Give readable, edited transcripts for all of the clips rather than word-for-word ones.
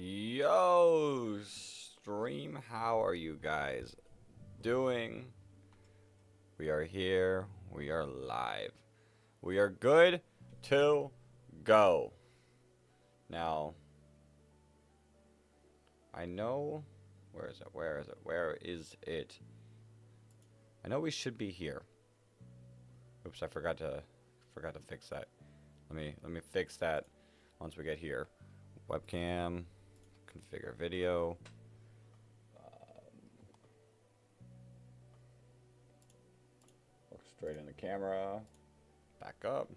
Yo, stream, how are you guys doing? We are here. We are live. We are good to go. Now, I know, where is it? Where is it? Where is it? I know we should be here. Oops, I forgot to fix that. Let me fix that once we get here. Webcam, configure video. Look straight in the camera. Back up.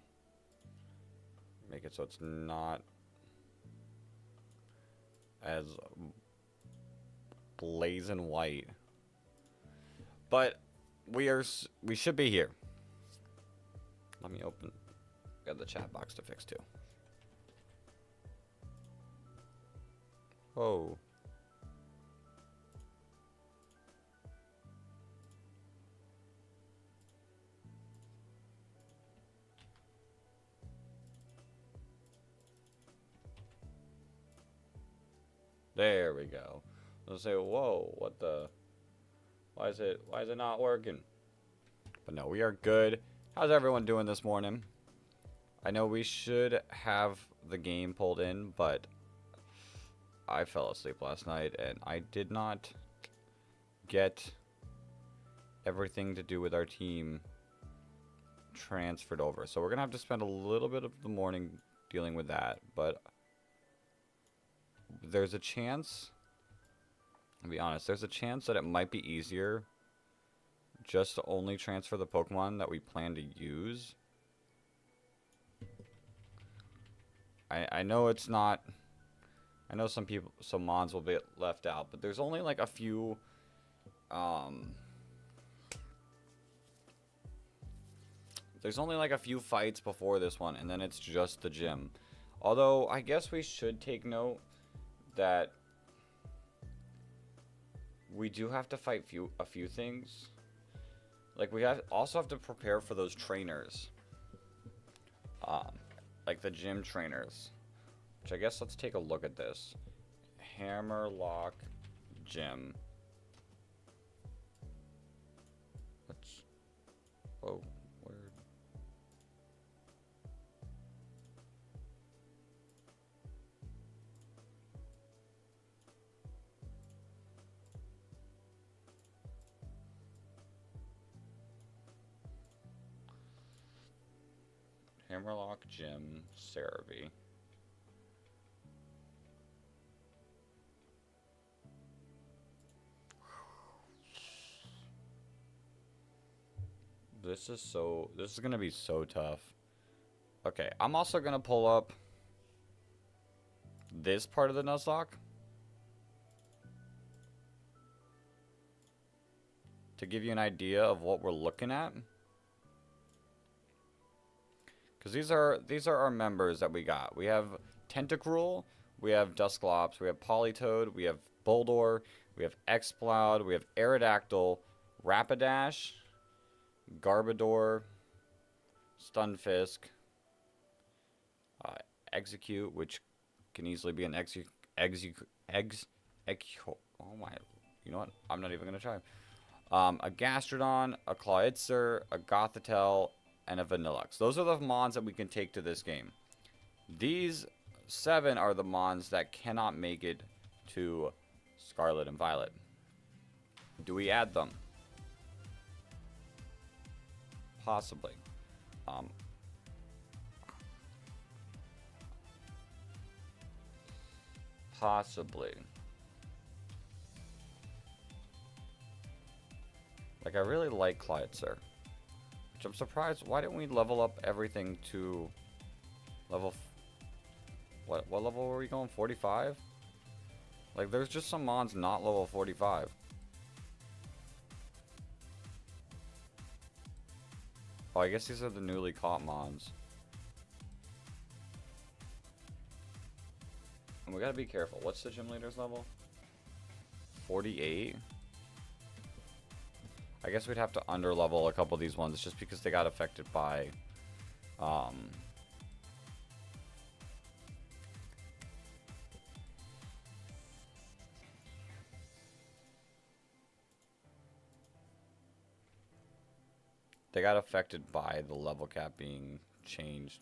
Make it so it's not as blazing white. But we should be here. Let me open. Got the chat box to fix too. Oh. There we go. They'll say, whoa, what the? Why is it not working? But no, we are good. How's everyone doing this morning? I know we should have the game pulled in, but I fell asleep last night and I did not get everything to do with our team transferred over. So we're going to have to spend a little bit of the morning dealing with that, but there's a chance, to be honest, there's a chance that it might be easier just to only transfer the Pokemon that we plan to use. I know it's not, I know some mons will be left out, but there's only like a few, there's only like a few fights before this one, and then it's just the gym. Although, I guess we should take note that we do have to fight a few things. Like, we also have to prepare for those trainers. Like the gym trainers. Which I guess let's take a look at this. Hammerlock Gym. Let's... Whoa, where... Hammerlock Gym, Cerebi. This is gonna be so tough. Okay, I'm also gonna pull up this part of the Nuzlocke to give you an idea of what we're looking at. Because these are our members that we got. We have Tentacruel, we have Dusclops, we have Politoed, we have Boldore, we have Exploud, we have Aerodactyl, Rapidash, Garbodor, Stunfisk, Execute, which can easily be an oh my, you know what? I'm not even gonna try. A Gastrodon, a Clawitzer, a Gothitelle, and a Vanillux. Those are the mons that we can take to this game. These 7 are the mons that cannot make it to Scarlet and Violet. Do we add them? Possibly. Possibly. Like, I really like Clawitzer. Which I'm surprised, why didn't we level up everything to level... What level were we going? 45? Like, there's just some mons not level 45. Oh, I guess these are the newly caught mons. And we gotta be careful. What's the gym leader's level? 48? I guess we'd have to underlevel a couple of these ones just because they got affected by They got affected by the level cap being changed.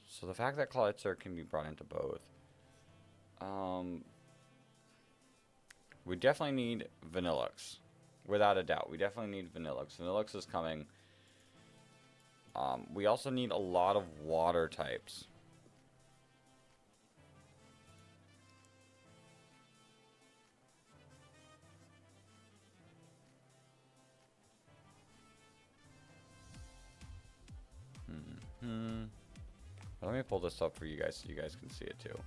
So the fact that Clotzer can be brought into both. We definitely need Vanillux. Without a doubt. We definitely need Vanillux. Vanillux is coming. We also need a lot of water types. Let me pull this up for you guys so you guys can see it too.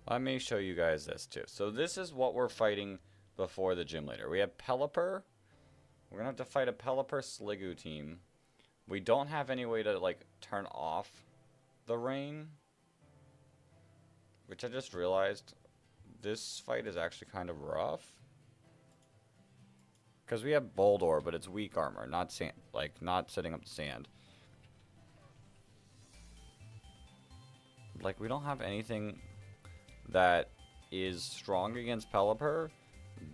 Let me show you guys this too. So this is what we're fighting before the gym leader. We have Pelipper. We're going to have to fight a Pelipper Sliggoo team. We don't have any way to like turn off the rain. Which I just realized this fight is actually kind of rough. Because we have Boldor, but it's weak armor, not sand, like not setting up the sand. Like we don't have anything that is strong against Pelipper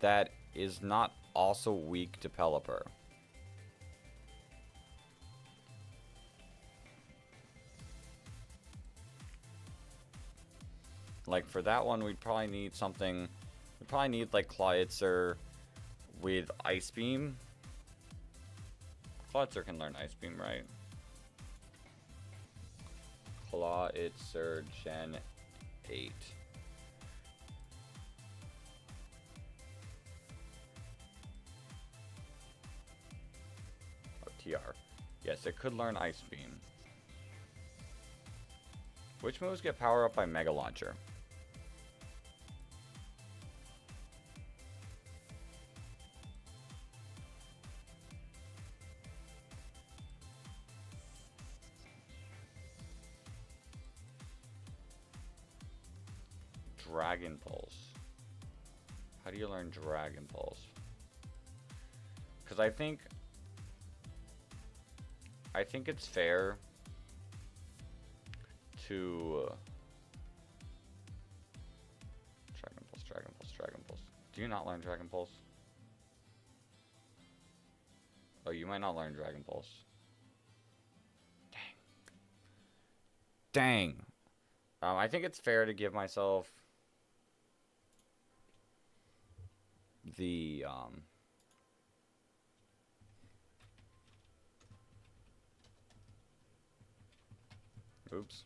that is not also weak to Pelipper. Like for that one, we'd probably need something. We'd probably need like Clotzer with Ice Beam. Clotzer can learn Ice Beam, right? Clotzer Gen 8. Oh, TR. Yes, it could learn Ice Beam. Which moves get power up by Mega Launcher? Dragon Pulse. How do you learn Dragon Pulse? Because I think it's fair to Dragon Pulse, Dragon Pulse, Dragon Pulse. Do you not learn Dragon Pulse? Oh, you might not learn Dragon Pulse. Dang. I think it's fair to give myself the oops.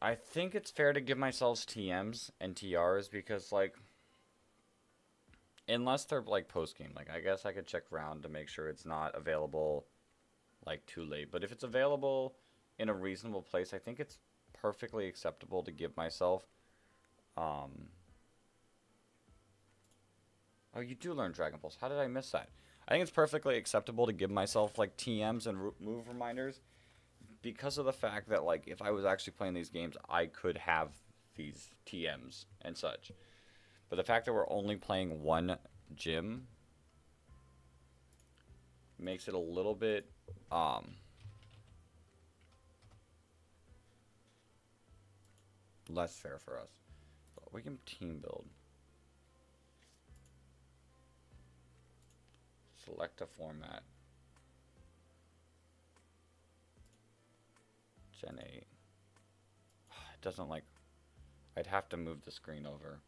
I think it's fair to give myself TMs and TRs because, like, unless they're, like, post-game. Like, I guess I could check round to make sure it's not available, like, too late. But if it's available in a reasonable place, I think it's perfectly acceptable to give myself, oh, you do learn Dragon Pulse. How did I miss that? I think it's perfectly acceptable to give myself, like, TMs and move reminders. Because of the fact that, like, if I was actually playing these games, I could have these TMs and such. But the fact that we're only playing one gym makes it a little bit, less fair for us. But we can team build. Select a format. Gen 8. It doesn't like... I'd have to move the screen over.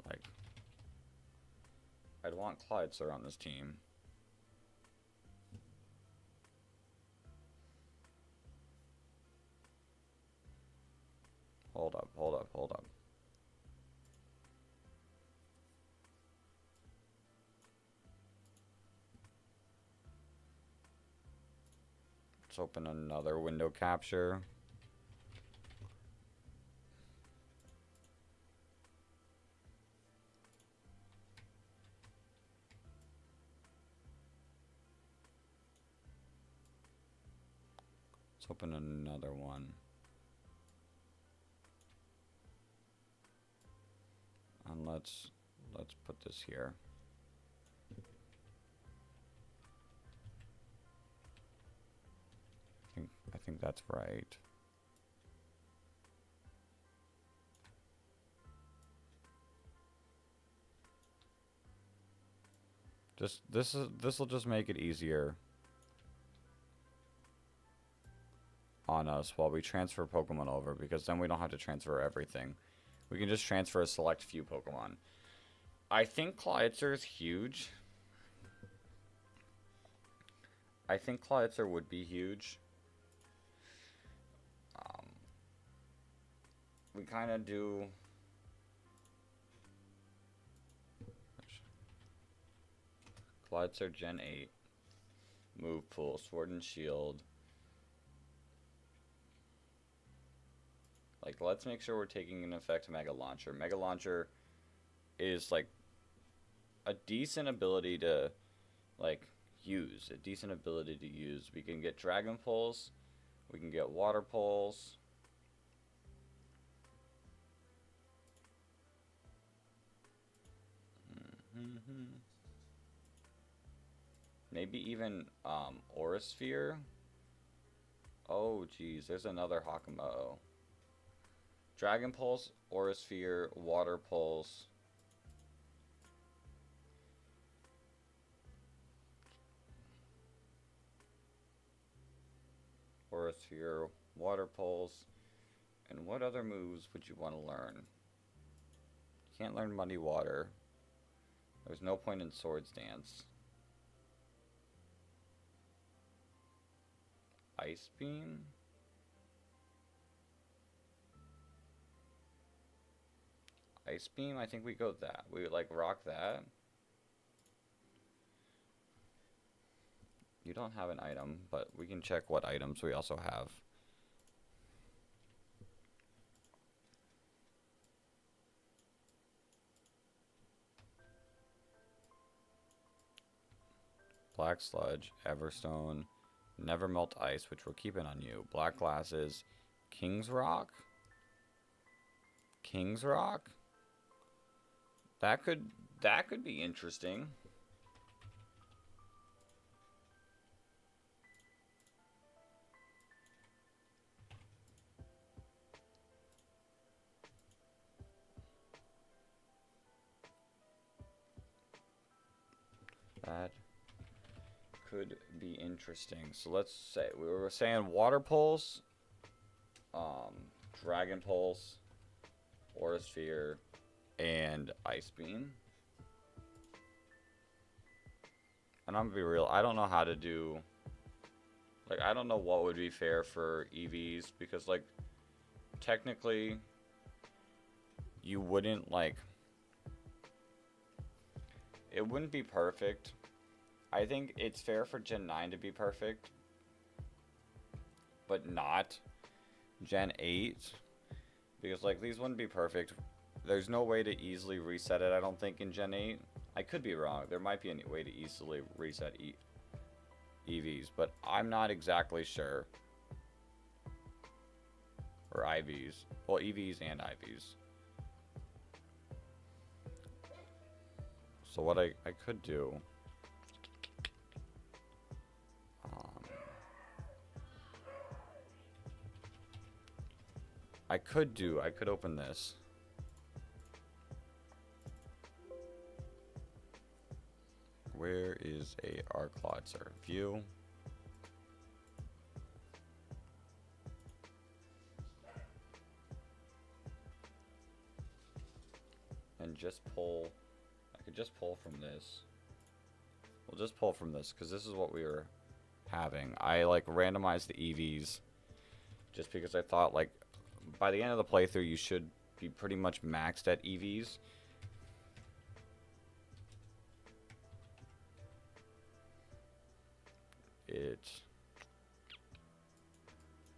Like... I'd want Clotzer on this team. Hold up, hold up, hold up. Let's open another window capture. Let's open another one. And let's put this here. I think that's right. This will just make it easier on us while we transfer Pokemon over, because then we don't have to transfer everything. We can just transfer a select few Pokemon. I think Clawitzer is huge. I think Clawitzer would be huge. We kind of do... Clawitzer Gen 8. Move Pool, Sword and Shield. Like, let's make sure we're taking into effect Mega Launcher. Mega Launcher is, like, a decent ability to, like, use. A decent ability to use. We can get Dragon Pulse. We can get Water Pulse. Maybe even Aura Sphere. Oh, geez, there's another Hakamo. Dragon Pulse, Aura Sphere, Water Pulse. Aura Sphere, Water Pulse. And what other moves would you want to learn? You can't learn Muddy Water. There's no point in Swords Dance. Ice Beam? Ice Beam? I think we go that. We would like rock that. You don't have an item, but we can check what items we also have. Black Sludge, Everstone, Never Melt Ice, which we're keeping on you. Black Glasses, King's Rock? King's Rock? That could be interesting. That could be interesting. So let's say we were saying Water Pulse, Dragon Pulse, Aura Sphere, and Ice Beam. And I'm gonna be real, I don't know how to do, like, I don't know what would be fair for EVs, because, like, technically you wouldn't, like, it wouldn't be perfect. I think it's fair for Gen 9 to be perfect, but not Gen 8, because, like, these wouldn't be perfect. There's no way to easily reset it, I don't think, in Gen 8. I could be wrong. There might be any way to easily reset EVs, but I'm not exactly sure. Or IVs. Well, EVs and IVs. So what I could do... I could open this. Where is our Clawitzer? View. And just pull. I could just pull from this. We'll just pull from this because this is what we were having. I like randomized the EVs just because I thought, like, by the end of the playthrough you should be pretty much maxed at EVs.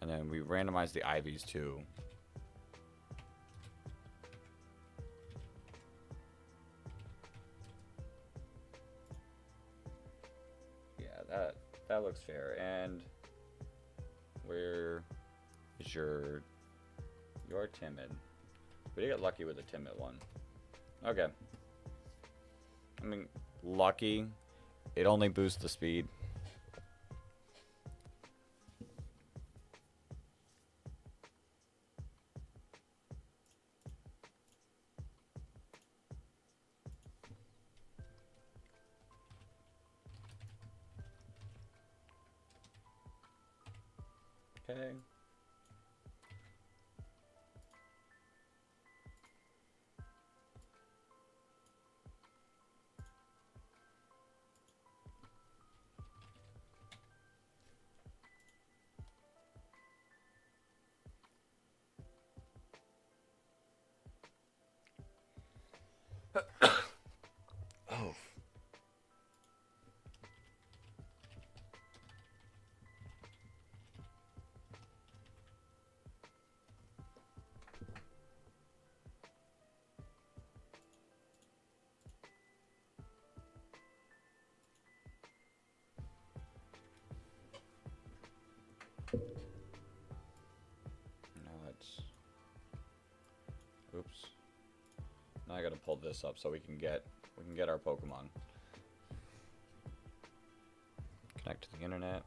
And then we randomized the IVs too. Yeah, that looks fair. And Where is your... You're timid. We did get lucky with a timid one. Okay. I mean, lucky. It only boosts the speed. Okay. Oh. Now let's... Oops. Now I gotta pull this up so we can get our Pokemon. Connect to the internet.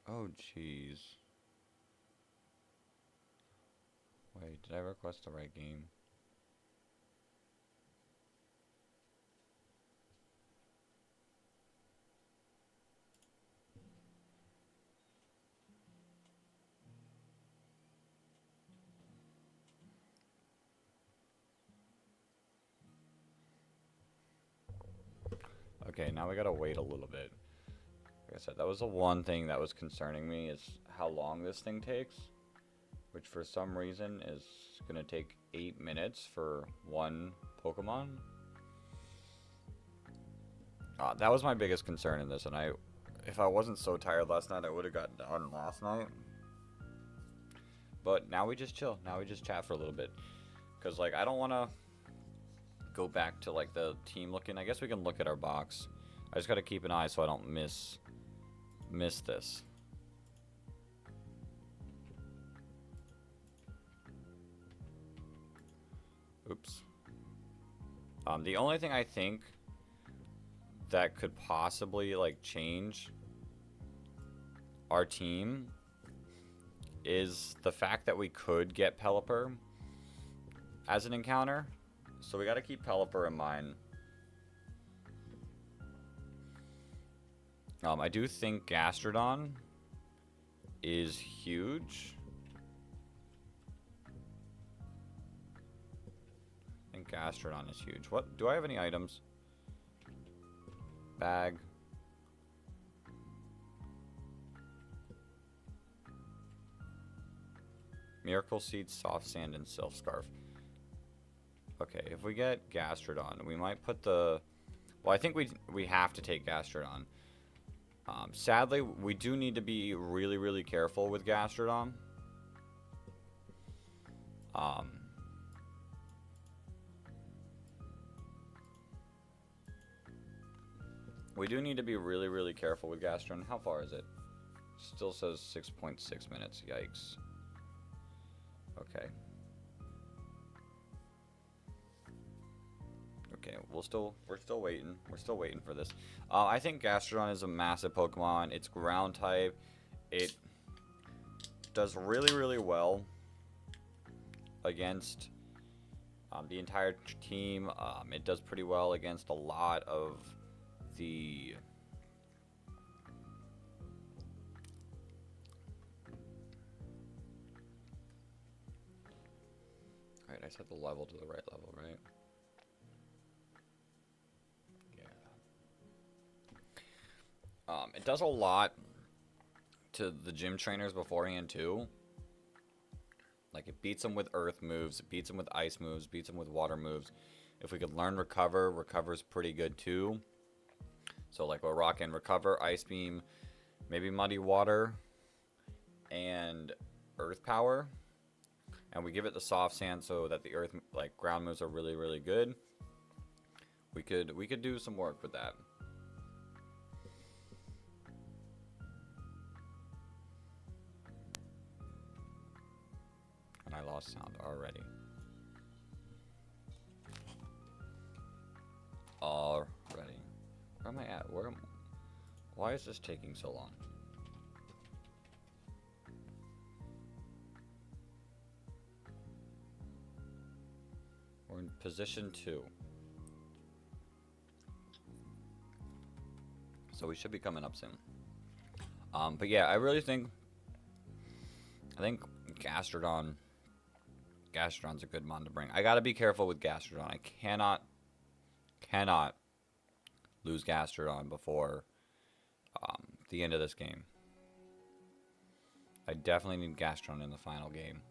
Oh, jeez. Wait, did I request the right game? Okay, now we gotta wait a little bit. Like I said, that was the one thing that was concerning me, is how long this thing takes. Which for some reason is gonna take 8 minutes for one Pokemon. That was my biggest concern in this, and if I wasn't so tired last night, I would have gotten done last night. But now we just chill. Now we just chat for a little bit. Because, like, I don't want to go back to, like, the team looking. I guess we can look at our box. I just got to keep an eye so I don't miss this. Oops. The only thing I think that could possibly, like, change our team is the fact that we could get Pelipper as an encounter. So we got to keep Pelipper in mind. I do think Gastrodon is huge. I think Gastrodon is huge. What? Do I have any items? Bag. Miracle Seed, Soft Sand, and Silph Scarf. Okay, if we get Gastrodon, we might put the... Well, I think we have to take Gastrodon. Sadly, we do need to be really, really careful with Gastrodon. We do need to be really, really careful with Gastrodon. How far is it? Still says 6.6 minutes. Yikes. Okay. Okay, we're still waiting. We're still waiting for this. I think Gastrodon is a massive Pokemon. It's ground type. It does really, really well against the entire team. It does pretty well against a lot of the... Alright, I set the level to the right level, right? It does a lot to the gym trainers beforehand, too. Like, it beats them with earth moves, it beats them with ice moves, beats them with water moves. If we could learn recover, recover's pretty good, too. So like we'll rock in Recover, Ice Beam, maybe Muddy Water, and Earth Power. And we give it the Soft Sand so that the Earth, like ground moves are really, really good. We could do some work with that. And I lost sound already. Where am I at? Why is this taking so long? We're in position 2. So we should be coming up soon. But yeah, I really think Gastrodon's a good mon to bring. I gotta be careful with Gastrodon. I cannot lose Gastrodon before the end of this game. I definitely need Gastrodon in the final game.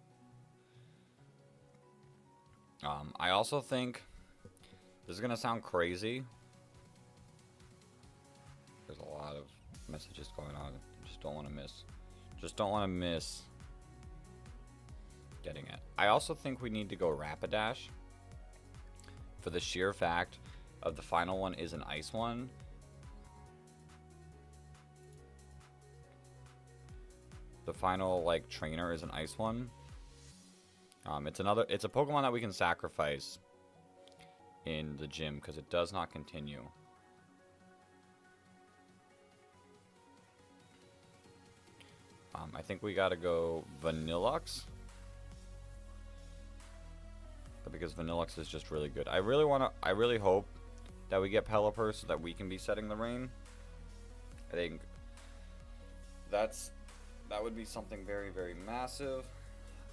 I also think this is gonna sound crazy. There's a lot of messages going on. Just don't want to miss. Just don't want to miss getting it. I also think we need to go Rapidash for the sheer fact of the final one is an ice one. The final like trainer is an ice one. It's a Pokemon that we can sacrifice in the gym because it does not continue. I think we gotta go Vanillux. Because Vanillux is just really good. I really hope that we get Pelipper so that we can be setting the rain. I think that would be something very, very massive.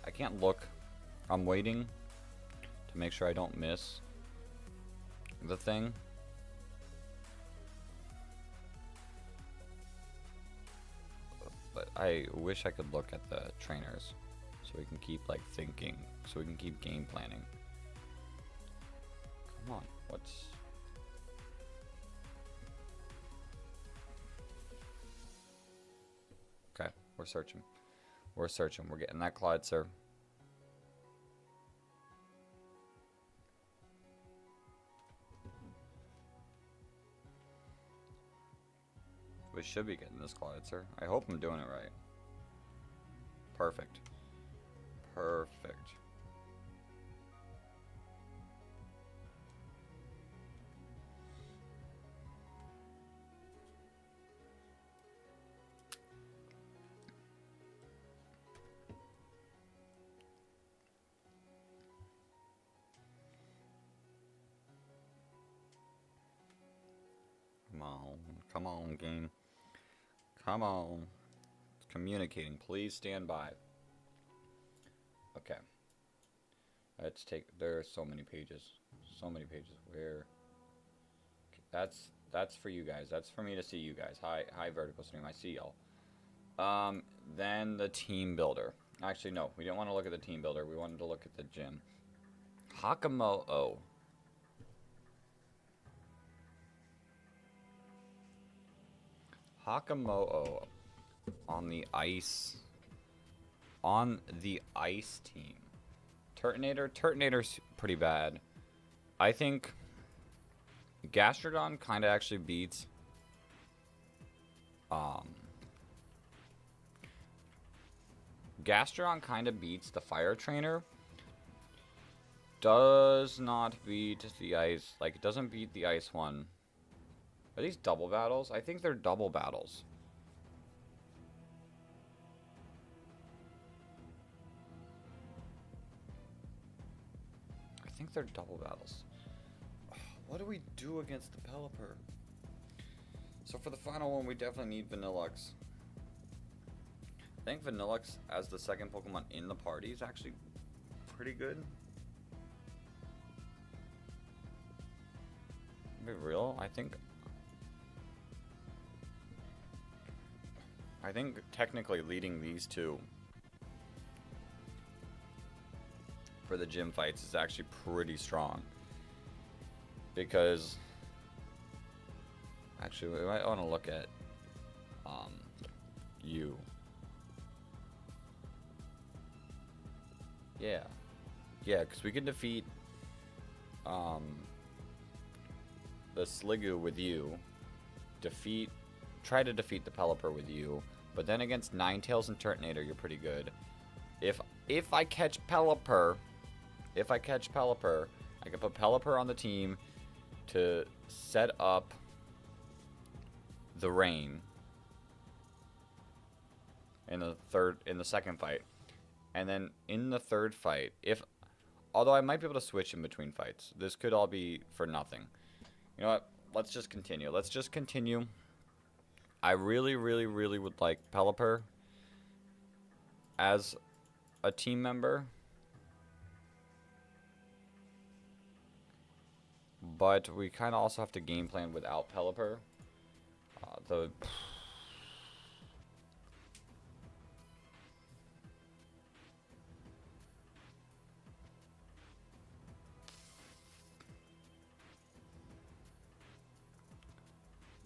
I can't look. I'm waiting to make sure I don't miss the thing. But I wish I could look at the trainers so we can keep like thinking, so we can keep game planning. Come on, what's... Okay, we're searching. We're searching. We're getting that Clydesir. We should be getting this Clydesir. I hope I'm doing it right. Perfect. Perfect. Come on, game. Come on. It's communicating. Please stand by. Okay. Let's take... There are so many pages. So many pages. Where... That's for you guys. That's for me to see you guys. Hi, Vertical Stream. I see y'all. Then the team builder. Actually, no. We didn't want to look at the team builder. We wanted to look at the gym. Hakamo-O. Hakamo-O on the ice team. Turtonator's pretty bad. I think Gastrodon kind of actually beats Gastrodon kind of beats the fire trainer. Does not beat the ice, like it doesn't beat the ice one. Are these double battles? I think they're double battles. I think they're double battles. What do we do against the Pelipper? So for the final one, we definitely need Vanillux. I think Vanillux as the second Pokemon in the party is actually pretty good. To be real, I think technically leading these two for the gym fights is actually pretty strong. Because Actually, we might want to look at you. Yeah. Yeah, because we can defeat the Sliggoo with you. Try to defeat the Pelipper with you. But then against Ninetales and Turtonator, you're pretty good. If I catch Pelipper, I can put Pelipper on the team to set up the rain in the second fight. And then in the third fight, although I might be able to switch in between fights. This could all be for nothing. You know what? Let's just continue. I really, really, really would like Pelipper as a team member. But we kind of also have to game plan without Pelipper.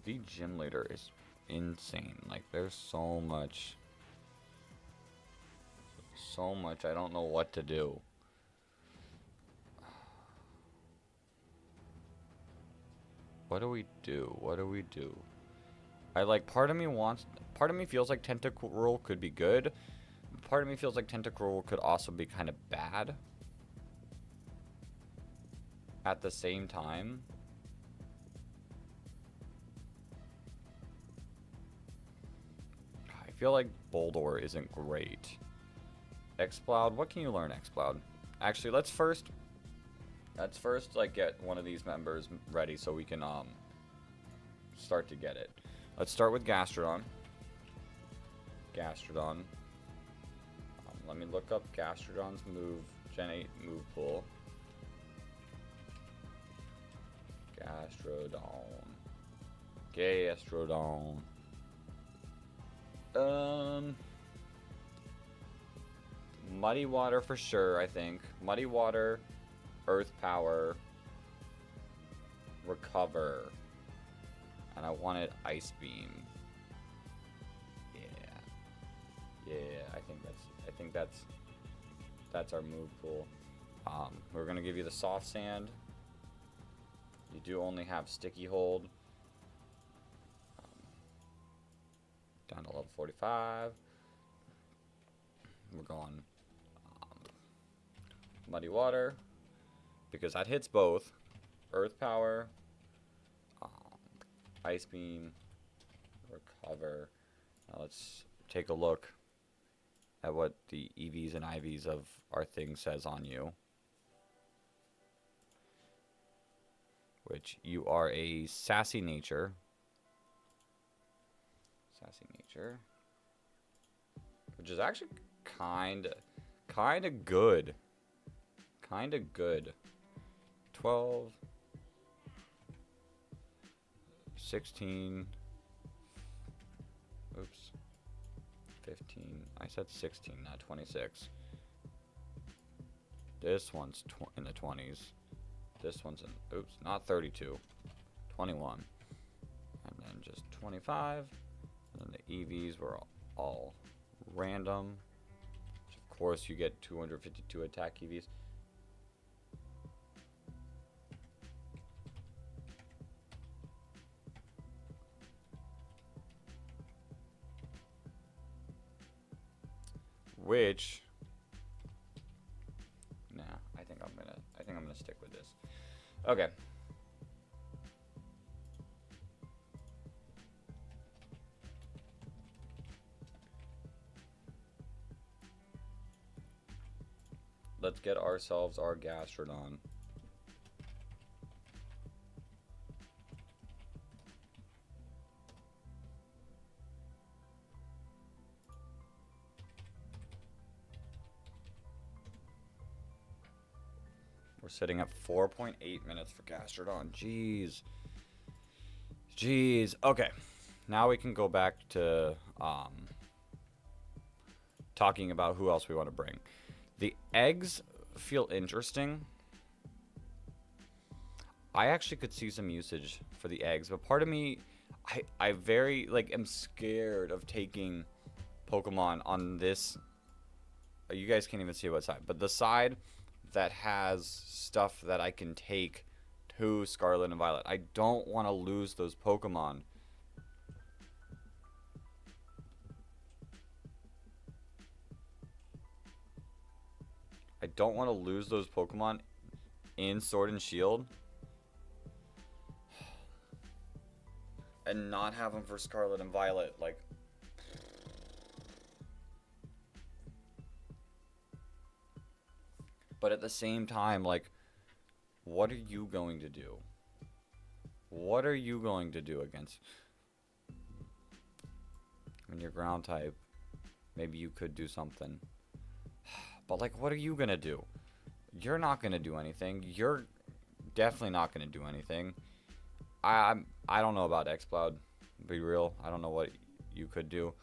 The gym leader is insane. Like, there's so much. I don't know what to do. What do we do? Part of me feels like Tentacruel could be good. Part of me feels like Tentacruel could also be kind of bad. At the same time. I feel like Boldore isn't great. Exploud, what can you learn, Exploud? Actually, let's first like get one of these members ready so we can start to get it. Let's start with Gastrodon. Let me look up Gastrodon's Gen 8 move pool. Gastrodon. Muddy Water for sure, I think. Muddy Water, Earth Power, Recover. And I wanted Ice Beam. Yeah, I think that's our move pool. We're gonna give you the Soft Sand. You do only have Sticky Hold. Down to level 45. We're going Muddy Water, because that hits both. Earth Power, Ice Beam, Recover. Now let's take a look at what the EVs and IVs of our thing says on you. Which you are a sassy nature. Which is actually kind of good. 12, 16, oops, 15, I said 16, not 26. This one's in the 20s. This one's in, oops, not 32, 21. And then just 25. And then the EVs were all random. Which of course you get 252 attack EVs. Which, nah, I think I'm gonna stick with this. Okay. Let's get ourselves our Gastrodon. We're sitting at 4.8 minutes for Gastrodon. Jeez. Okay. Now we can go back to talking about who else we want to bring. The eggs feel interesting. I actually could see some usage for the eggs, but part of me, I very, like, am scared of taking Pokemon on this. You guys can't even see what side, but the side that has stuff that I can take to Scarlet and Violet. I don't want to lose those Pokemon. I don't want to lose those Pokemon in Sword and Shield and not have them for Scarlet and Violet. Like, but at the same time, like, what are you going to do? What are you going to do against when you're ground type? Maybe you could do something. But, like, what are you going to do? You're not going to do anything. You're definitely not going to do anything. I don't know about X-Cloud. Be real. I don't know what you could do.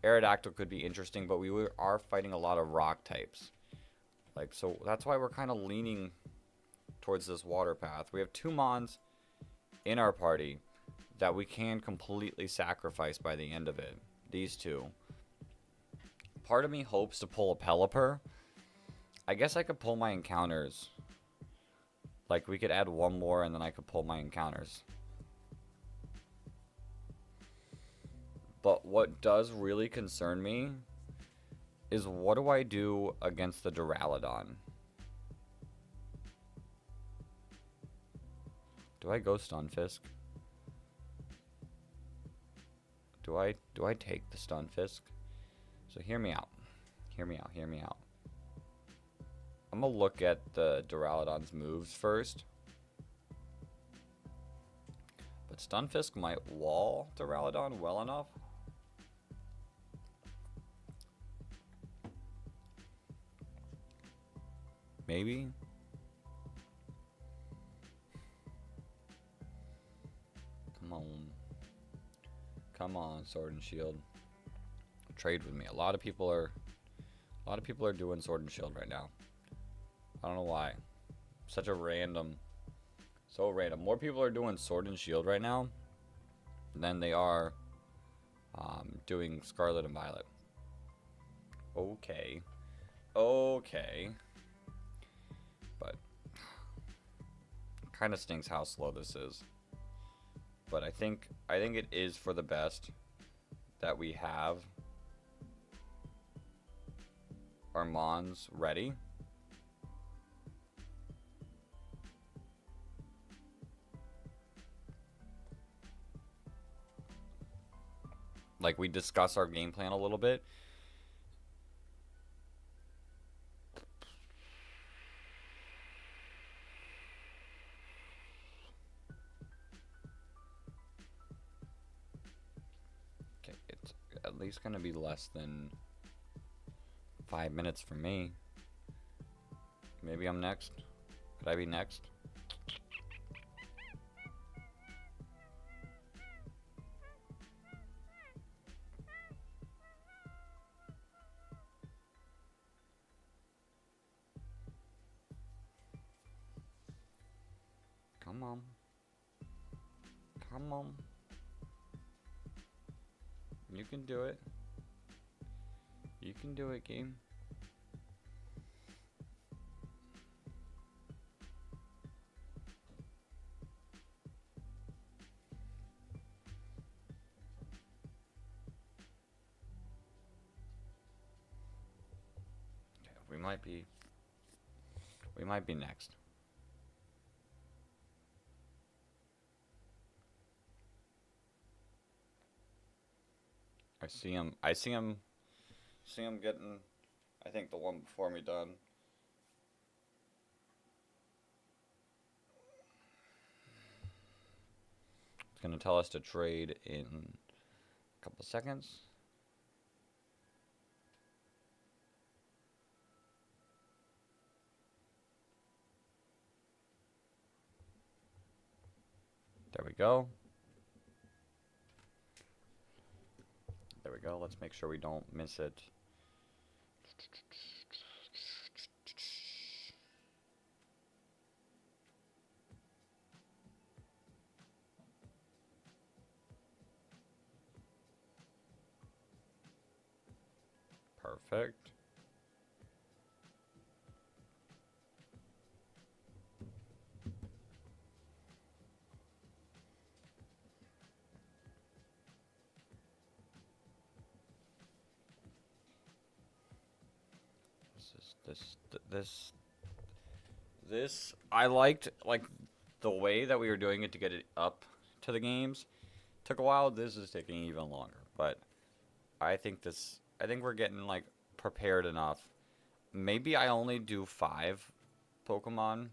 Aerodactyl could be interesting, but we are fighting a lot of rock types. Like, so that's why we're kind of leaning towards this water path. We have 2 Mons in our party that we can completely sacrifice by the end of it. These 2. Part of me hopes to pull a Pelipper. I guess I could pull my encounters. Like, we could add 1 more and then I could pull my encounters. But what does really concern me is what do I do against the Duraludon? Do I go Stunfisk? Do I take the Stunfisk? So hear me out. Hear me out. Hear me out. I'm gonna look at the Duraludon's moves first. But Stunfisk might wall Duraludon well enough. Maybe. Come on. Come on, Sword and Shield. Trade with me. A lot of people are doing Sword and Shield right now. I don't know why. Such a random. So random. More people are doing Sword and Shield right now than they are doing Scarlet and Violet. Okay. Okay. But kind of stinks how slow this is. But I think it is for the best that we have our Mons ready. Like, we discuss our game plan a little bit. Okay, it's at least gonna be less than 5 minutes for me. Maybe I'm next. Could I be next? Come on. Come on. You can do it. You can do it, game. Okay, we might be next. I see him getting, I think, the one before me done. It's gonna tell us to trade in a couple seconds. There we go. There we go. Let's make sure we don't miss it. Perfect. This I liked, like, the way that we were doing it to get it up to the games. Took a while. This is taking even longer, but I think we're getting, like, prepared enough. Maybe I only do 5 Pokemon.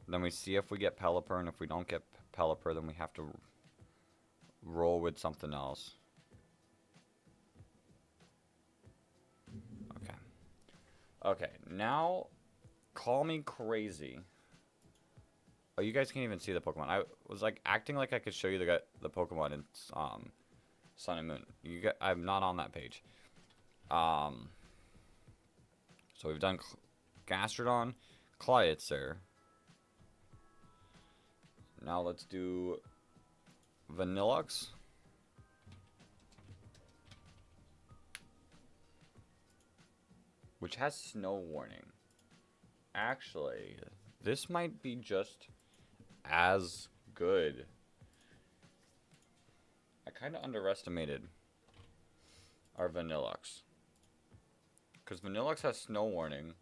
Then we see if we get Pelipper, and if we don't get Pelipper, then we have to roll with something else. Okay. Okay, now, call me crazy. Oh, you guys can't even see the Pokemon. I was, like, acting like I could show you the Pokemon in Sun and Moon. I'm not on that page. So we've done Gastrodon, Clyetzer. Now let's do Vanillux. Which has snow warning. Actually, this might be just as good. I kind of underestimated our Vanillux. Because Vanillux has snow warning.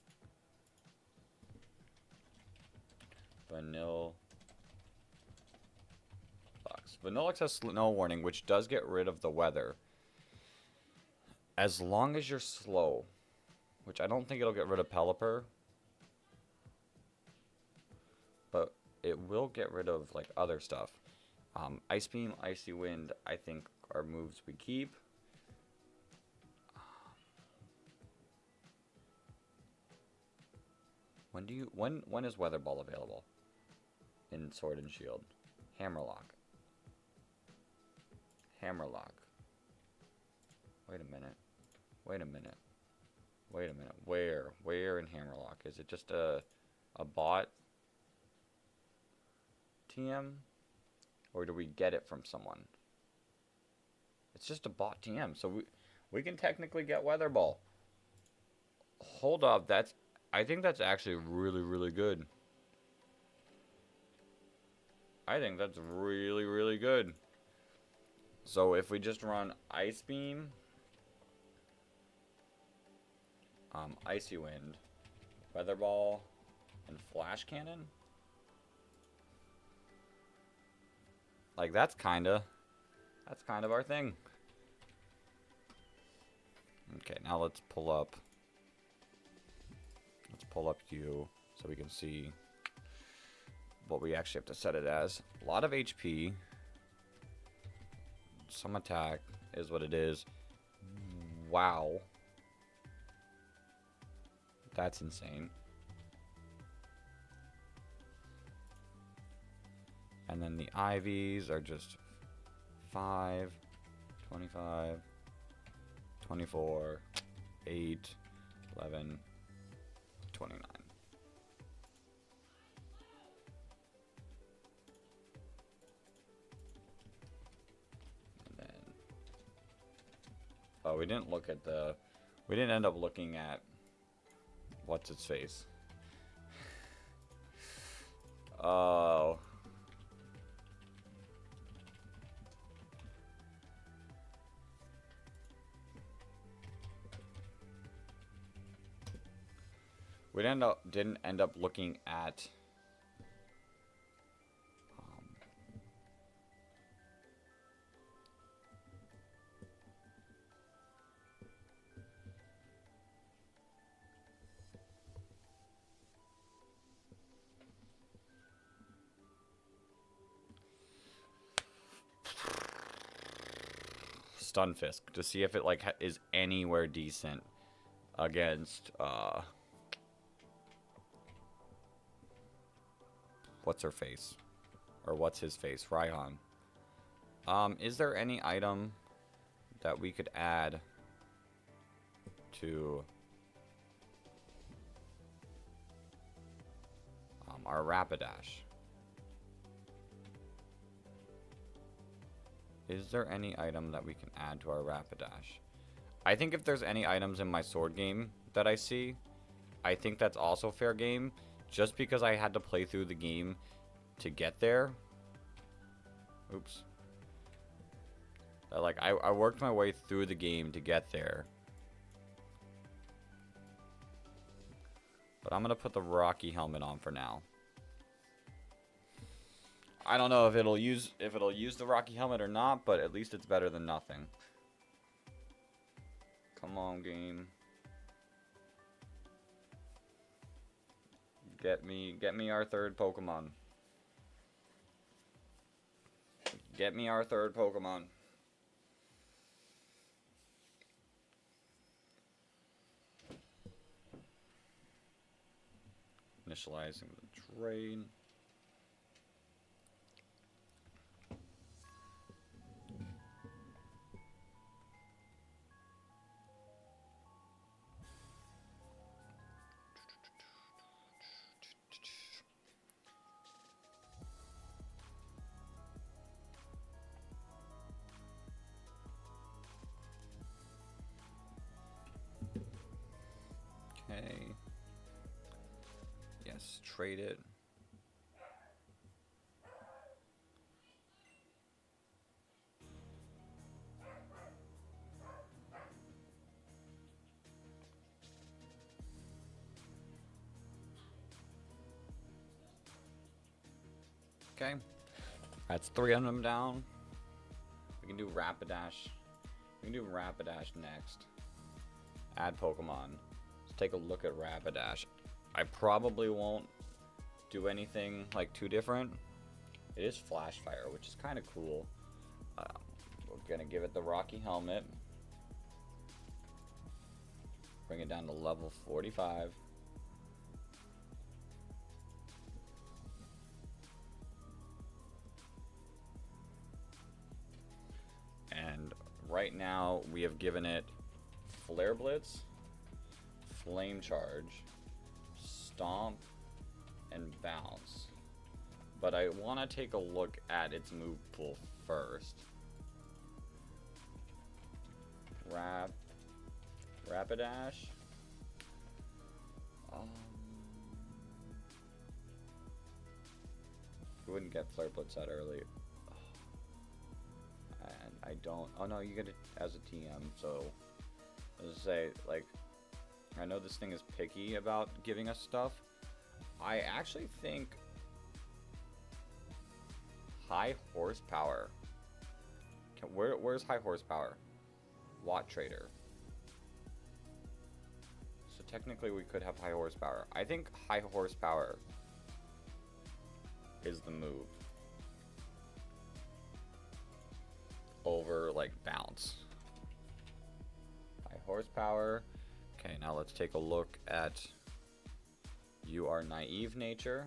Vanillux has snow warning, which does get rid of the weather. As long as you're slow. Which I don't think it'll get rid of Pelipper. But it will get rid of, like, other stuff. Ice Beam, Icy Wind, I think are moves we keep. When is Weather Ball available? In Sword and Shield. Hammerlock. Hammerlock. Wait a minute. Where in Hammerlock? Is it just a bot TM? Or do we get it from someone? It's just a bot TM, so we can technically get Weather Ball. Hold up, I think that's actually really, really good. I think that's really, really good. So if we just run Ice Beam, Icy Wind, Weather Ball, and Flash Cannon, like, that's kind of our thing. Okay, now let's pull up you so we can see what we actually have to set it as. A lot of HP. Some attack is what it is. Wow. That's insane. And then the IVs are just 5, 25, 24, 8, 11, 29. And then, oh, we didn't end up looking at what's its face. Oh. We didn't end up looking at Stunfisk to see if it, like, is anywhere decent against what's her face? Or what's his face? Raihan. Is there any item that we could add to our Rapidash? Is there any item that we can add to our Rapidash? I think if there's any items in my sword game that I see, I think that's also fair game. Just because I had to play through the game to get there. Oops. Like, I worked my way through the game to get there. But I'm going to put the Rocky helmet on for now. I don't know if it'll use the Rocky helmet or not, but at least it's better than nothing. Come on, game. Get me our third Pokemon. Get me our third Pokemon. Initializing the train. Okay. Yes, trade it. Okay. That's 3 of them down. We can do Rapidash. We can do Rapidash next. Add Pokemon. Let's take a look at Rapidash. I probably won't do anything like too different. It is Flash Fire, which is kind of cool. We're gonna give it the Rocky helmet. Bring it down to level 45. And right now we have given it Flare Blitz, Flame Charge, Stomp, and Bounce. But I want to take a look at its move pool first. Rapidash. You wouldn't get Flare Blitz that early. And I don't. Oh no, you get it as a TM. So, let's say, like, I know this thing is picky about giving us stuff. I actually think high horsepower. Where's high horsepower? Watt Trader. So technically we could have high horsepower. I think high horsepower is the move over like bounce. High horsepower. Okay, now let's take a look at You Are Naive Nature,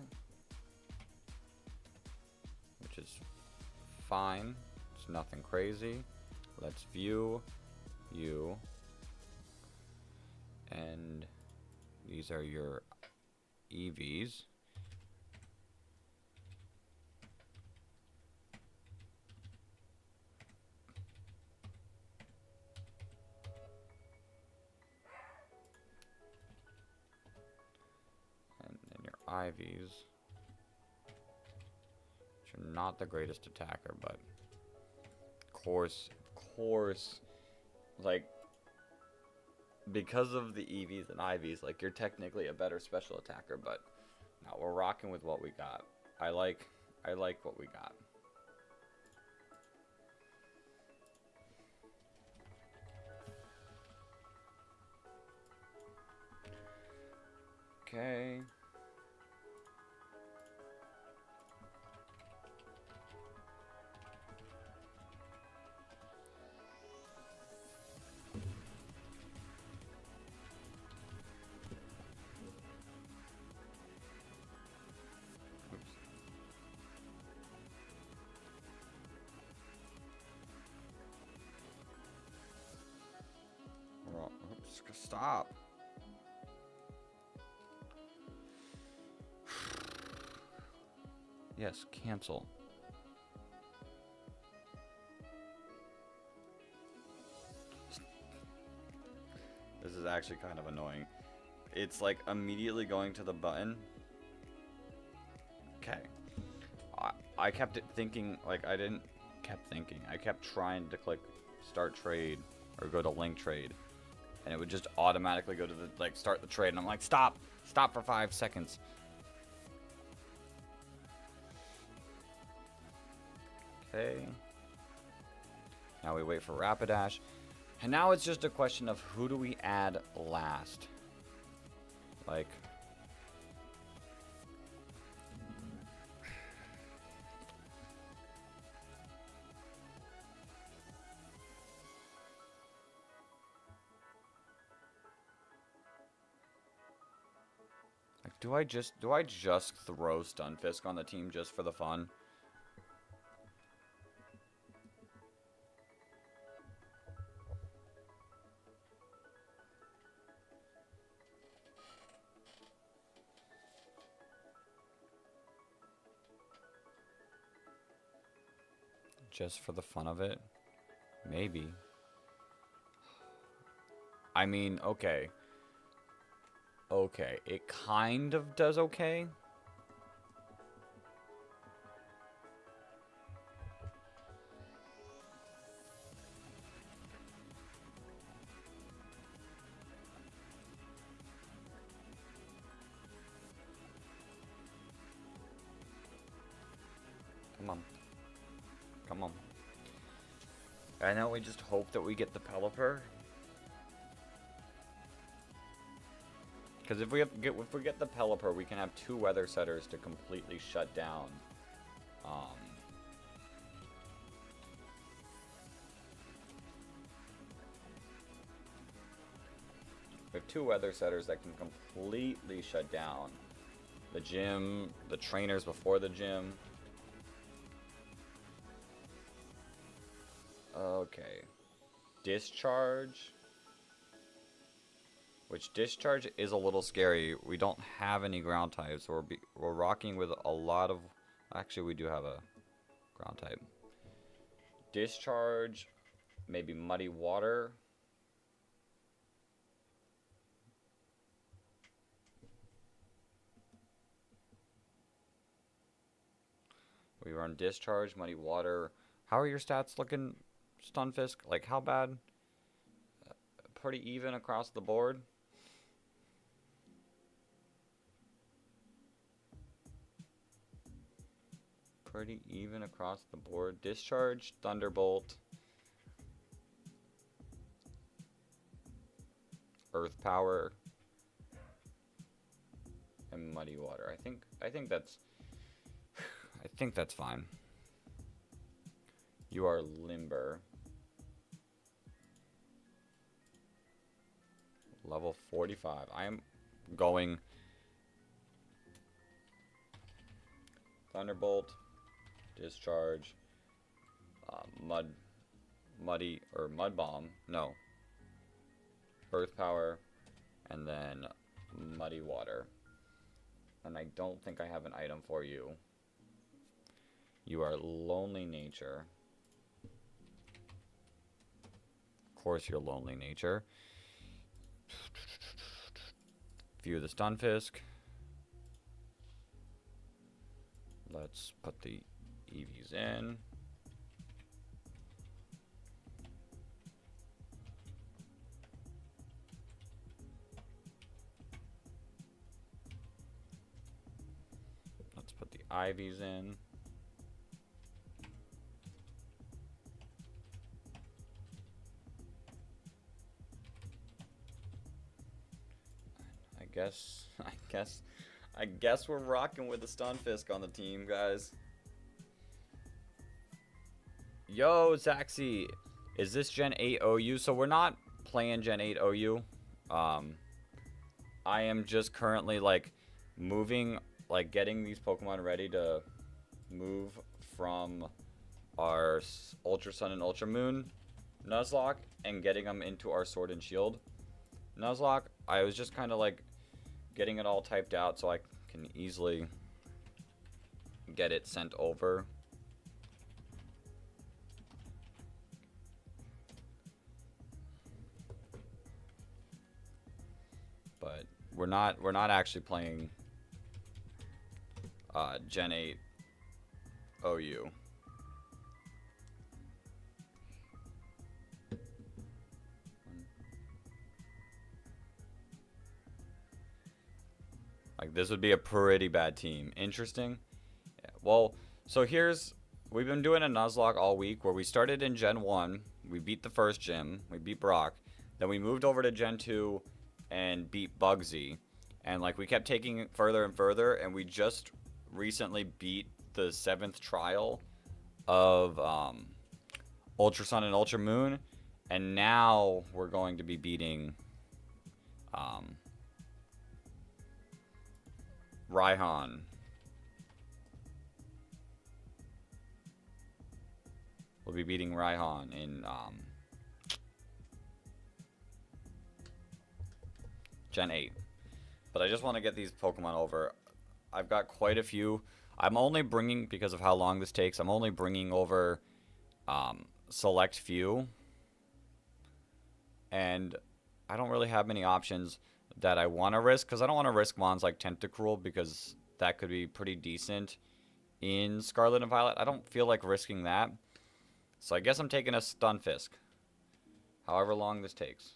which is fine. It's nothing crazy. Let's view you, and these are your EVs. And then your IVs, which are not the greatest attacker, but of course, like, because of the EVs and IVs, like, you're technically a better special attacker, but now we're rocking with what we got. I like what we got. Okay. Oops, stop. Yes, cancel. is actually kind of annoying. It's like immediately going to the button. Okay. I kept thinking, like, I kept trying to click start trade or go to link trade, and it would just automatically go to the, like, start the trade, and I'm like, stop for 5 seconds. Okay. Now we wait for Rapidash, and now it's just a question of who do we add last. Like, do I just throw Stunfisk on the team just for the fun? Just for the fun of it? Maybe. I mean, okay. Okay, it kind of does okay. Come on. Come on. I know we just hope that we get the Pelipper. Because if we get the Pelipper, we can have 2 Weather Setters to completely shut down. We have 2 Weather Setters that can completely shut down the gym, the trainers before the gym. Okay. Discharge. Which Discharge is a little scary. We don't have any ground types, so we're rocking with a lot of... Actually, we do have a ground type. Discharge, maybe Muddy Water. We run Discharge, Muddy Water. How are your stats looking, Stunfisk? Like, how bad? Pretty even across the board. Pretty even across the board. Discharge, Thunderbolt, Earth Power, and Muddy Water. I think that's fine. You are Limber. Level 45. I am going Thunderbolt, Discharge, Muddy or Mud Bomb. No. Earth Power, and then Muddy Water. And I don't think I have an item for you. You are Lonely Nature. Of course you're Lonely Nature. View the Stunfisk. Let's put the EVs in. Let's put the IVs in. I guess we're rocking with the Stunfisk on the team, guys. Yo, Zaxi, is this Gen 8 OU? So we're not playing Gen 8 OU. I am just currently like moving, like getting these Pokemon ready to move from our Ultra Sun and Ultra Moon Nuzlocke and getting them into our Sword and Shield Nuzlocke. I was just kind of like getting it all typed out so I can easily get it sent over. we're not actually playing Gen 8 OU. Like, this would be a pretty bad team. Interesting. Yeah, well, so we've been doing a Nuzlocke all week where we started in Gen 1. We beat the first gym. We beat Brock. Then we moved over to Gen 2 and beat Bugsy. And, like, we kept taking it further and further. And we just recently beat the 7th trial of Ultra Sun and Ultra Moon. And now we're going to be beating Raihan. We'll be beating Raihan in Gen 8. But I just want to get these Pokemon over. I've got quite a few. I'm only bringing, because of how long this takes, I'm only bringing over select few. And I don't really have many options that I want to risk, because I don't want to risk mons like Tentacruel, because that could be pretty decent in Scarlet and Violet. I don't feel like risking that. So I guess I'm taking a Stunfisk, however long this takes.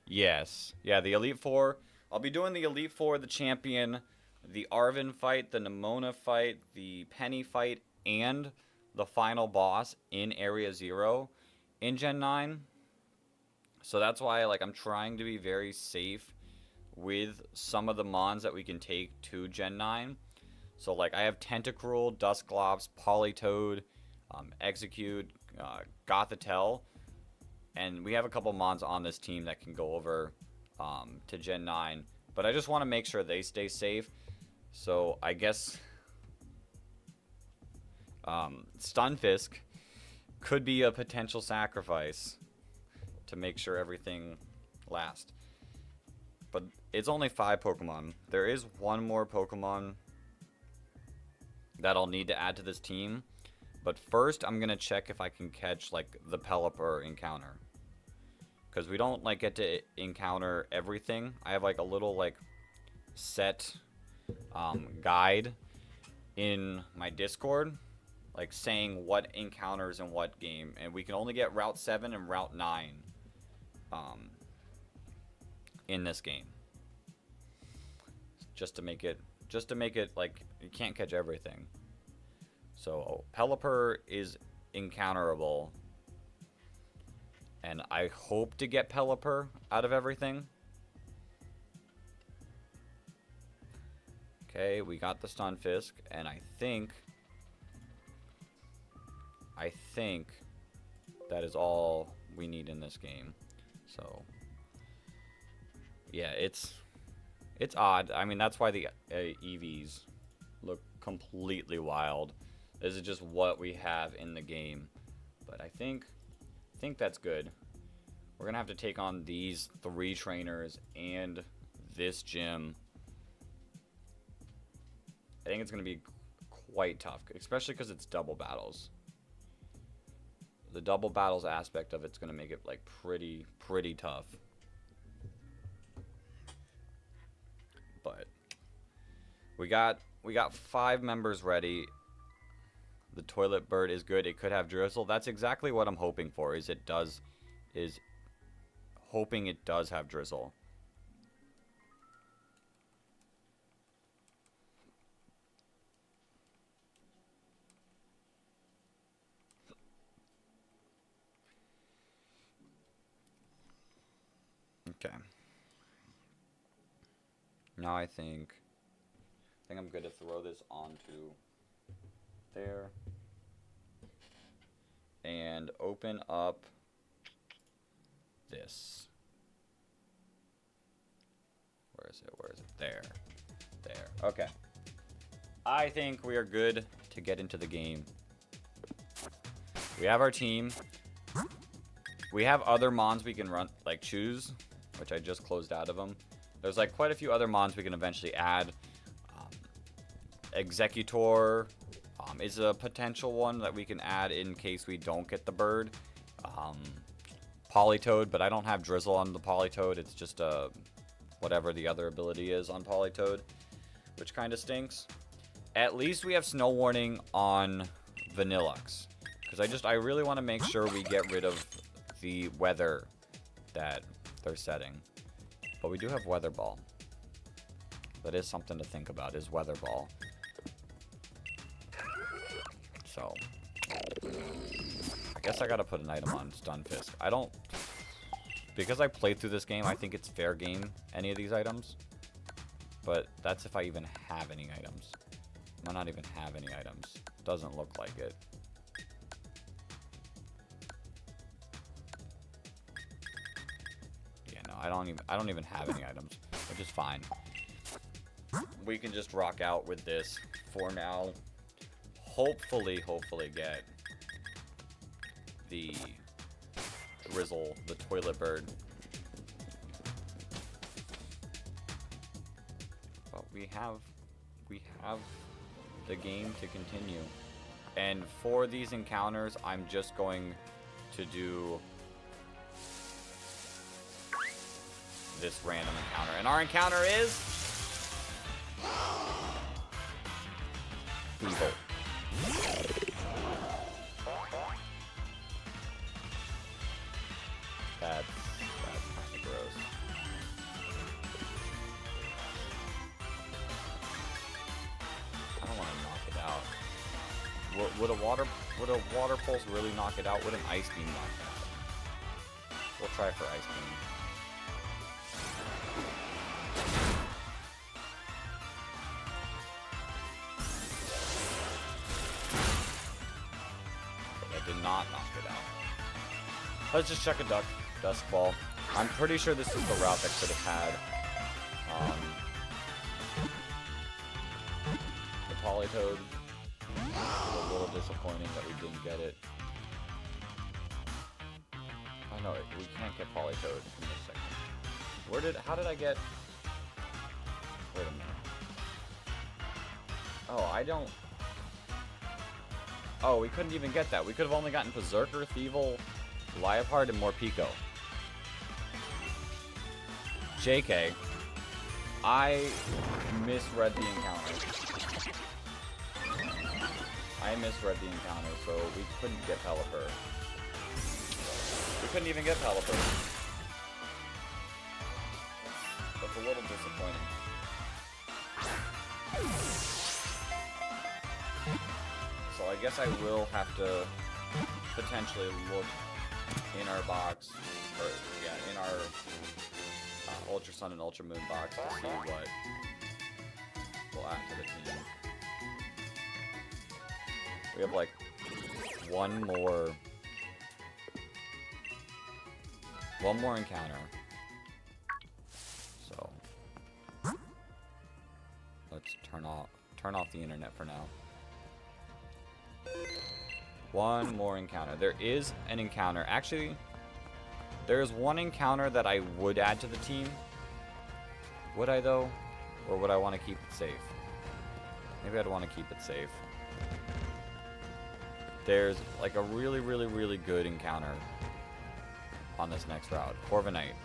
Yes. Yeah, the Elite Four. I'll be doing the Elite Four, the Champion, the Arven fight, the Nemona fight, the Penny fight, and the final boss in Area 0 in Gen 9. So that's why, like, I'm trying to be very safe with some of the mons that we can take to Gen 9. So, like, I have Tentacruel, Dusclops, Politoed, Execute, Gothitelle. And we have a couple mons on this team that can go over to Gen 9. But I just want to make sure they stay safe. So I guess Stunfisk could be a potential sacrifice to make sure everything lasts. But it's only 5 Pokemon. There is one more Pokemon that I'll need to add to this team. But first, I'm going to check if I can catch, like, the Pelipper encounter. Because we don't, like, get to encounter everything. I have, like, a little, like, set guide in my Discord. Like, saying what encounters in what game. And we can only get Route 7 and Route 9 in this game. Just to make it, like, you can't catch everything. So, Pelipper is encounterable. And I hope to get Pelipper out of everything. Okay, we got the Stunfisk. And I think that is all we need in this game. So, yeah, it's odd. I mean, that's why the EVs look completely wild. This is just what we have in the game. But I think that's good. We're going to have to take on these 3 trainers and this gym. I think it's going to be quite tough, especially because it's double battles. The double battles aspect of it's going to make it, like, pretty tough. But we got 5 members ready. The Toilet Bird is good. It could have Drizzle. That's exactly what I'm hoping for. Hoping it does have Drizzle. Okay. Now I think I'm good to throw this onto there and open up this. Where is it? There. Okay. I think we are good to get into the game. We have our team. We have other mons we can run, like choose, which I just closed out of them. There's like quite a few other mons we can eventually add. Executor is a potential one that we can add in case we don't get the bird. Polytoad, but I don't have Drizzle on the Polytoad. It's just whatever the other ability is on Polytoad, which kind of stinks. At least we have Snow Warning on Vanillux, because I really want to make sure we get rid of the weather that they're setting. But we do have Weather Ball. That is something to think about, is Weather Ball. So, I guess I gotta put an item on Stunfisk. I don't... Because I played through this game, I think it's fair game, any of these items. But that's if I even have any items. I might not even have any items. Doesn't look like it. Yeah, no, I don't even have any items, which is fine. We can just rock out with this for now. Hopefully get the Drizzle, the Toilet Bird. But we have the game to continue. And for these encounters, I'm just going to do this random encounter. And our encounter is Evil. That's kind of gross. I don't want to knock it out. Would a water pulse really knock it out? Would an ice beam knock it out? We'll try for ice beam. That did not knock it out. Let's just check a Dusk Ball. I'm pretty sure this is the route that could have had the Polytoad. A little disappointing that we didn't get it. Oh no, we can't get Polytoad in this section. How did I get... Wait a minute. Oh, Oh, we couldn't even get that. We could have only gotten Berserker, Thievel, Liepard, and Morpeko. JK. I misread the encounter. So we couldn't get Pelipper. We couldn't even get Pelipper. That's a little disappointing. So I guess I will have to potentially look in our box, or yeah, in our Ultra Sun and Ultra Moon box to see what we'll add to the team. We have like one more encounter. So let's turn off the internet for now. One more encounter. There is an encounter. Actually, there's one encounter that I would add to the team. Would I though? Or would I want to keep it safe? Maybe I'd want to keep it safe. There's like a really good encounter on this next route. Corviknight.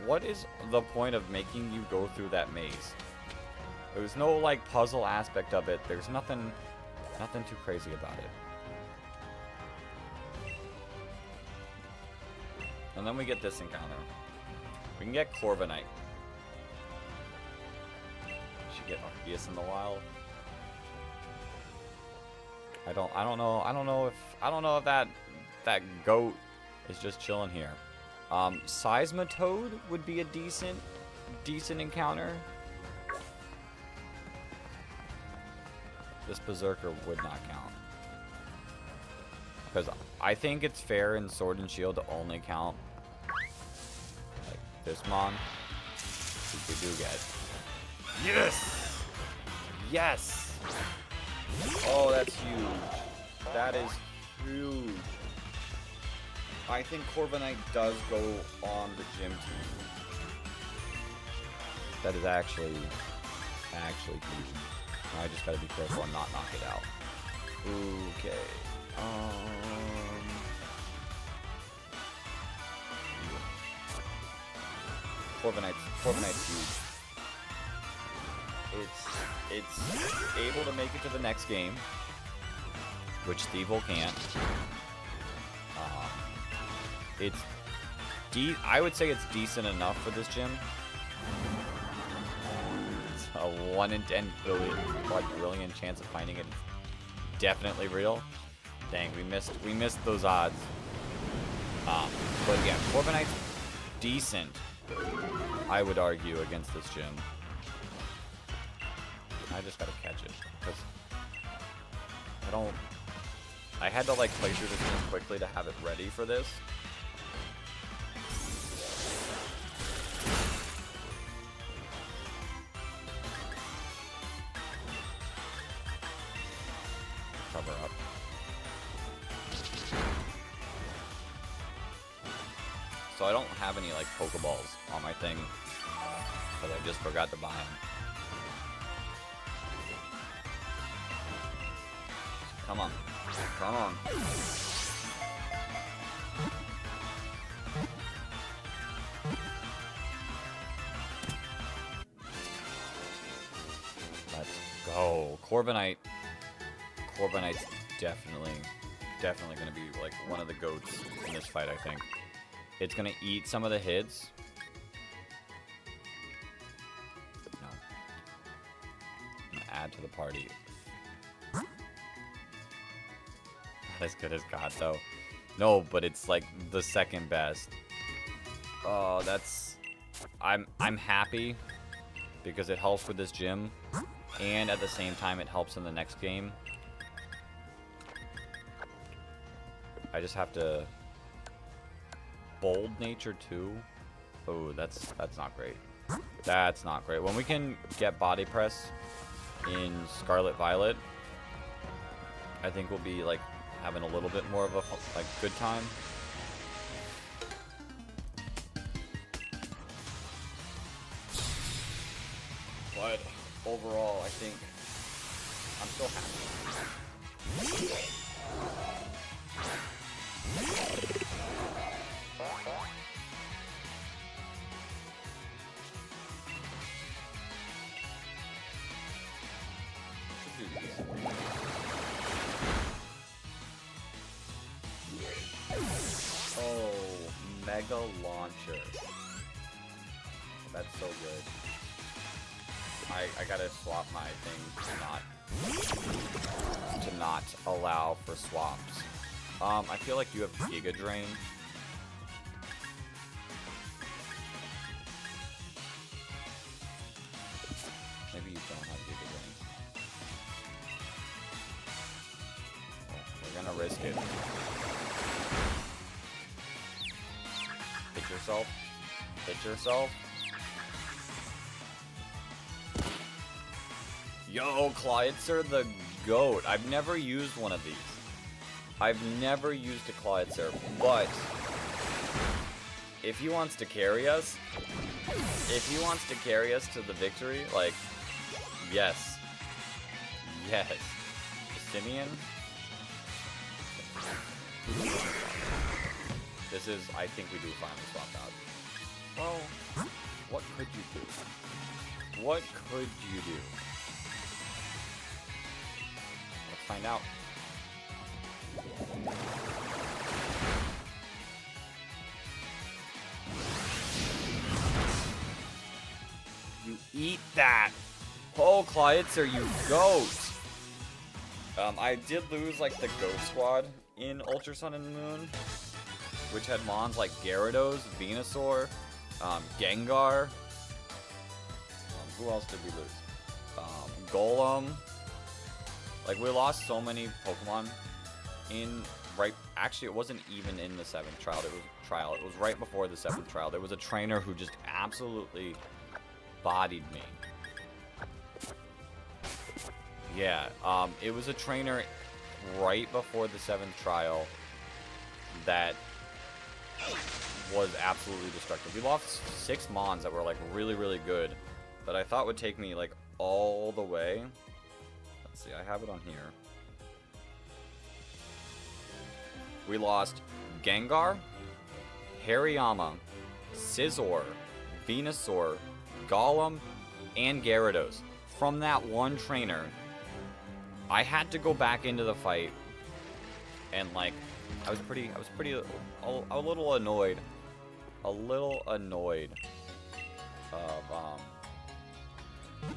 What is the point of making you go through that maze? There's no like puzzle aspect of it. There's nothing too crazy about it. And then we get this encounter. We can get Corviknight. Should get Arceus in the wild. I don't know if that goat is just chilling here. Seismitoad would be a decent encounter. This Berserker would not count. Because I think it's fair in Sword and Shield to only count like this mon. We do get. Yes! Yes! Oh, that's huge. That is huge. I think Corviknight does go on the gym team. That is actually huge. I just gotta be careful and not knock it out. Okay. Corviknight's huge. It's able to make it to the next game, which Thievul can't. I would say it's decent enough for this gym. It's a 1 in 10 quadrillion chance of finding it. It's definitely real. Dang, we missed those odds. But yeah, Corviknight's decent, I would argue, against this gym. I just gotta catch it, because I had to like play through this game quickly to have it ready for this. Cover up. So I don't have any like Pokeballs on my thing, because I just forgot to buy them. Come on. Come on. Let's go. Corviknight's definitely going to be like one of the GOATs in this fight, I think. It's going to eat some of the hits. No. I'm going to add to the party. Not as good as God, though. No, but it's like the second best. Oh, that's... I'm happy because it helps with this gym, and at the same time it helps in the next game. I just have to... Bold Nature 2? Oh, that's not great. That's not great. When we can get Body Press in Scarlet Violet, I think we'll be like having a little bit more of a like good time. But overall, I think I'm still happy. Oh, Mega Launcher. That's so good. I gotta swap my thing to not allow for swaps. I feel like you have Giga Drain. Maybe you don't have Giga Drain. Oh, we're gonna risk it. Hit yourself. Hit yourself. Yo, Clydeser the GOAT. I've never used one of these. I've never used a Clydeser, but if he wants to carry us, to the victory, like, yes. Yes. Simeon? This is, I think we do finally swap out. Well, what could you do? What could you do? Let's find out. You eat that! Oh, Clydeser, you goat! I did lose, like, the goat squad in Ultra Sun and Moon, which had mons like Gyarados, Venusaur, Gengar. Who else did we lose? Golem. Like, we lost so many Pokemon in actually, it wasn't even in the 7th trial. It was right before the 7th trial. There was a trainer who just absolutely bodied me. Yeah, it was a trainer right before the 7th trial that was absolutely destructive. We lost 6 Mons that were like really, really good that I thought would take me like all the way. Let's see, I have it on here. We lost Gengar, Hariyama, Scizor, Venusaur, Golem, and Gyarados. From that one trainer, I had to go back into the fight, and like, I was a little annoyed of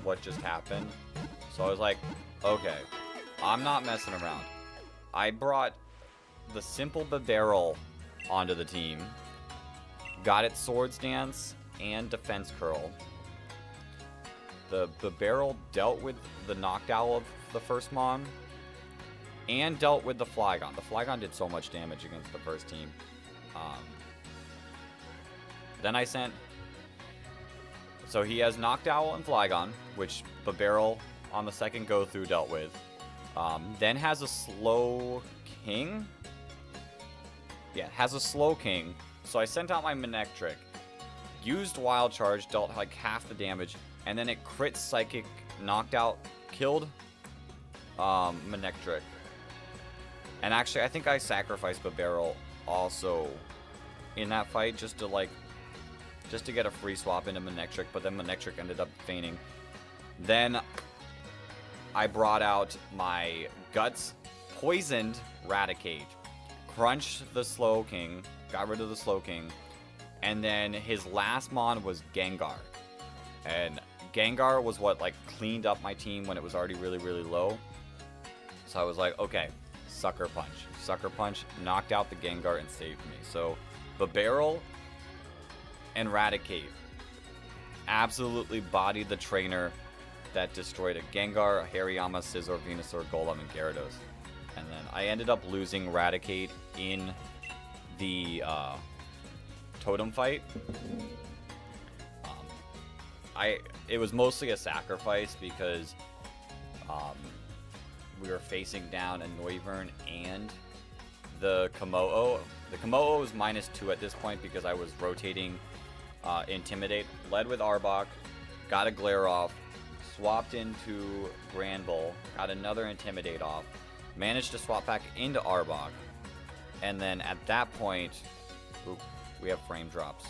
what just happened. So I was like, okay, I'm not messing around. I brought the simple Bibarel onto the team, got its Swords Dance and Defense Curl. The Bibarel dealt with the Noctowl of the first Mon, and dealt with the Flygon. The Flygon did so much damage against the first team. Then I sent... So he has Noctowl and Flygon, which Bibarel on the second go-through dealt with. Then has a Slow King. Yeah, has a Slow King. So I sent out my Manectric, used Wild Charge, dealt like half the damage, and then it crit Psychic, knocked out, killed Manectric. And actually, I think I sacrificed Bibarel also in that fight just to get a free swap into Manectric, but then Manectric ended up feigning. Then I brought out my Guts, poisoned Raticate, crunched the Slow King, got rid of the Slow King, and then his last Mon was Gengar. And Gengar was what like cleaned up my team when it was already really, really low. So I was like, okay, Sucker Punch. Sucker Punch knocked out the Gengar and saved me. So Bibarel and Raticate absolutely bodied the trainer that destroyed a Gengar, a Hariyama, Scizor, Venusaur, Golem, and Gyarados. And then I ended up losing Raticate in the Totem fight. It was mostly a sacrifice because we were facing down a Noivern and the Komodo. The Komodo was -2 at this point because I was rotating Intimidate. Led with Arbok, got a Glare off, swapped into Granbull, got another Intimidate off, managed to swap back into Arbok, and then at that point, we have frame drops.